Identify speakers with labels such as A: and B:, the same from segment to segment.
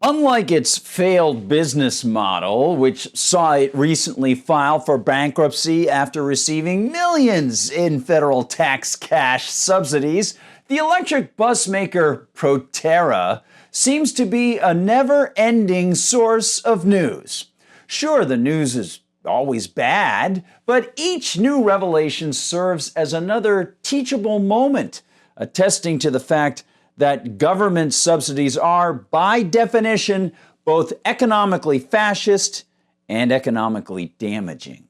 A: Unlike its failed business model, which saw it recently file for bankruptcy after receiving millions in federal tax cash subsidies, the electric bus maker Proterra seems to be a never-ending source of news. Sure, the news is always bad, but each new revelation serves as another teachable moment, attesting to the fact that government subsidies are, by definition, both economically fascist and economically damaging.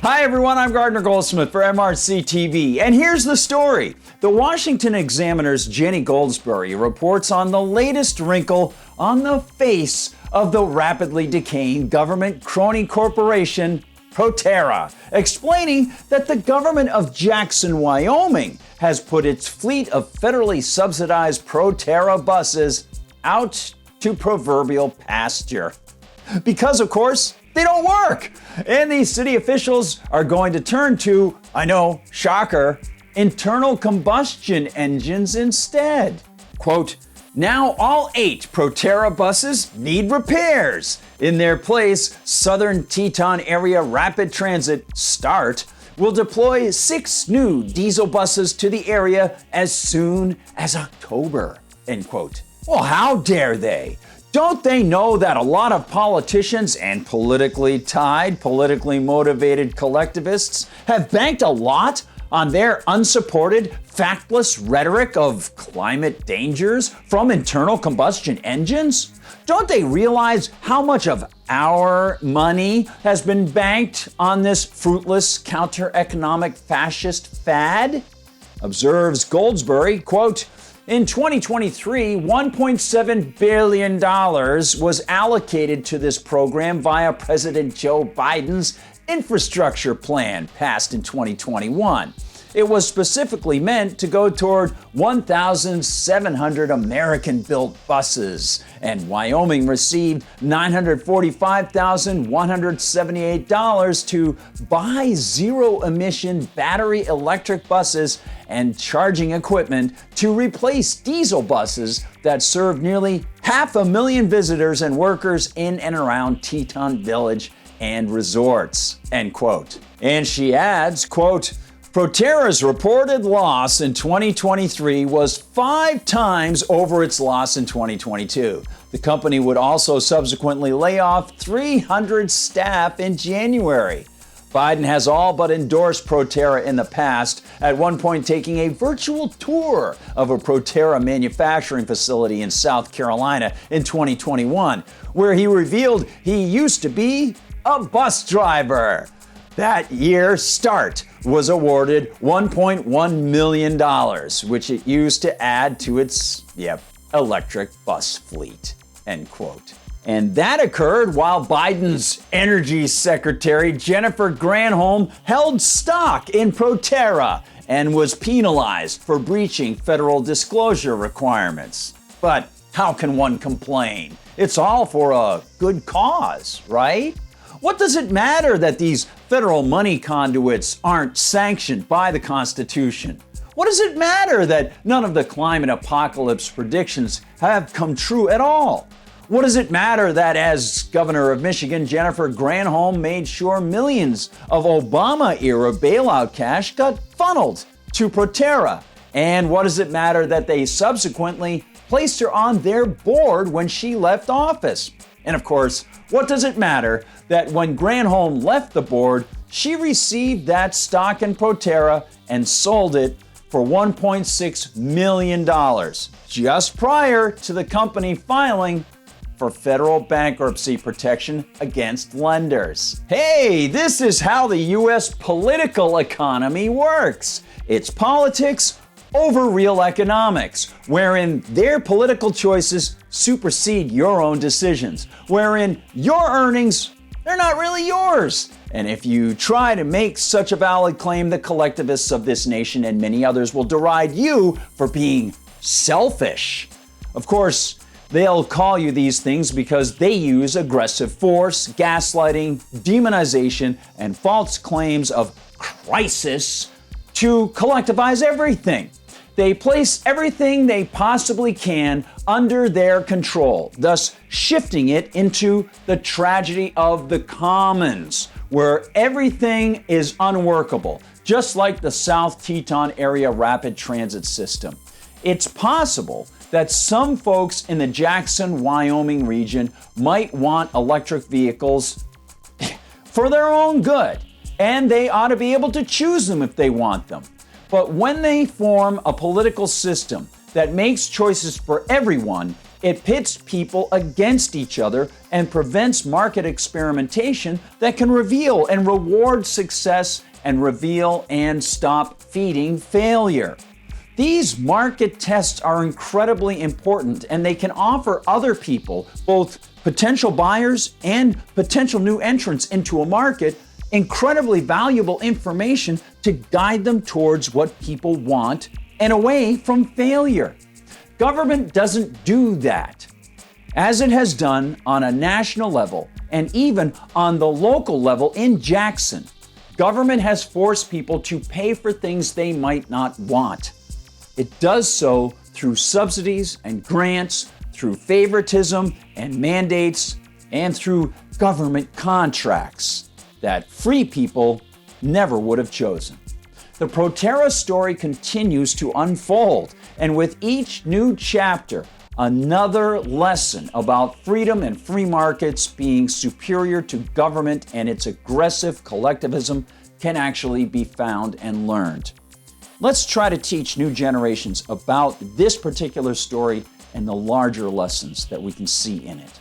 A: Hi everyone, I'm Gardner Goldsmith for MRC-TV, and here's the story. The Washington Examiner's Jenny Goldsberry reports on the latest wrinkle on the face of the rapidly decaying government crony corporation, Proterra, explaining that the government of Jackson, Wyoming, has put its fleet of federally subsidized Proterra buses out to proverbial pasture. Because, of course, they don't work. And these city officials are going to turn to, I know, shocker, internal combustion engines instead. Quote, now all 8 Proterra buses need repairs. In their place, Southern Teton Area Rapid Transit, START, will deploy 6 new diesel buses to the area as soon as October, end quote. Well, how dare they? Don't they know that a lot of politicians and politically tied, politically motivated collectivists have banked a lot on their unsupported, factless rhetoric of climate dangers from internal combustion engines? Don't they realize how much of our money has been banked on this fruitless counter-economic fascist fad? Observes Goldsberry, quote, in 2023, $1.7 billion was allocated to this program via President Joe Biden's infrastructure plan passed in 2021. It was specifically meant to go toward 1,700 American-built buses, and Wyoming received $945,178 to buy zero-emission battery electric buses and charging equipment to replace diesel buses that serve nearly 500,000 visitors and workers in and around Teton Village and resorts, end quote. And she adds, quote, Proterra's reported loss in 2023 was 5 times over its loss in 2022. The company would also subsequently lay off 300 staff in January. Biden has all but endorsed Proterra in the past, at one point taking a virtual tour of a Proterra manufacturing facility in South Carolina in 2021, where he revealed he used to be a bus driver. That year, START was awarded $1.1 million, which it used to add to its, electric bus fleet, end quote. And that occurred while Biden's Energy Secretary Jennifer Granholm held stock in Proterra and was penalized for breaching federal disclosure requirements. But how can one complain? It's all for a good cause, right? What does it matter that these federal money conduits aren't sanctioned by the Constitution? What does it matter that none of the climate apocalypse predictions have come true at all? What does it matter that, as governor of Michigan, Jennifer Granholm made sure millions of Obama-era bailout cash got funneled to Proterra? And what does it matter that they subsequently placed her on their board when she left office? And of course, what does it matter that when Granholm left the board, she received that stock in Proterra and sold it for $1.6 million, just prior to the company filing for federal bankruptcy protection against lenders. Hey, this is how the U.S. political economy works. It's politics over real economics, wherein their political choices supersede your own decisions, wherein your earnings, they're not really yours. And if you try to make such a valid claim, the collectivists of this nation and many others will deride you for being selfish. Of course, they'll call you these things because they use aggressive force, gaslighting, demonization, and false claims of crisis to collectivize everything. They place everything they possibly can under their control, thus shifting it into the tragedy of the commons, where everything is unworkable, just like the South Teton area rapid transit system. It's possible that some folks in the Jackson, Wyoming region might want electric vehicles for their own good, and they ought to be able to choose them if they want them. But when they form a political system that makes choices for everyone, it pits people against each other and prevents market experimentation that can reveal and reward success and reveal and stop feeding failure. These market tests are incredibly important, and they can offer other people, both potential buyers and potential new entrants into a market, incredibly valuable information to guide them towards what people want and away from failure. Government doesn't do that, as it has done on a national level and even on the local level in Jackson. Government has forced people to pay for things they might not want. It does so through subsidies and grants, through favoritism and mandates, and through government contracts that free people never would have chosen. The Proterra story continues to unfold, and with each new chapter, another lesson about freedom and free markets being superior to government and its aggressive collectivism can actually be found and learned. Let's try to teach new generations about this particular story and the larger lessons that we can see in it.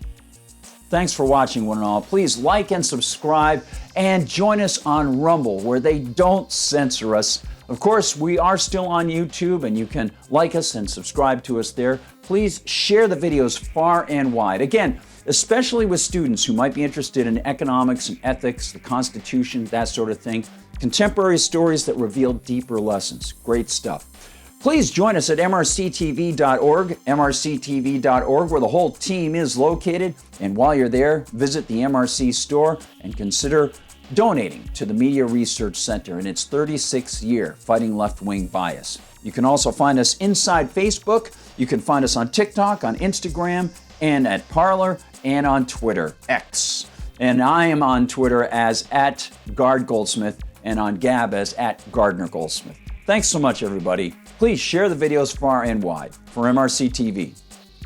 A: Thanks for watching, one and all. Please like and subscribe and join us on Rumble, where they don't censor us. Of course, we are still on YouTube, and you can like us and subscribe to us there. Please share the videos far and wide. Again, especially with students who might be interested in economics and ethics, the Constitution, that sort of thing. Contemporary stories that reveal deeper lessons. Great stuff. Please join us at MRCTV.org, MRCTV.org, where the whole team is located. And while you're there, visit the MRC Store and consider donating to the Media Research Center in its 36th year fighting left-wing bias. You can also find us inside Facebook. You can find us on TikTok, on Instagram, and at Parler, and on Twitter, X. And I am on Twitter as @GardGoldsmith and on Gab as @GardnerGoldsmith. Thanks so much, everybody. Please share the videos far and wide. For MRC TV,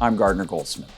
A: I'm Gardner Goldsmith.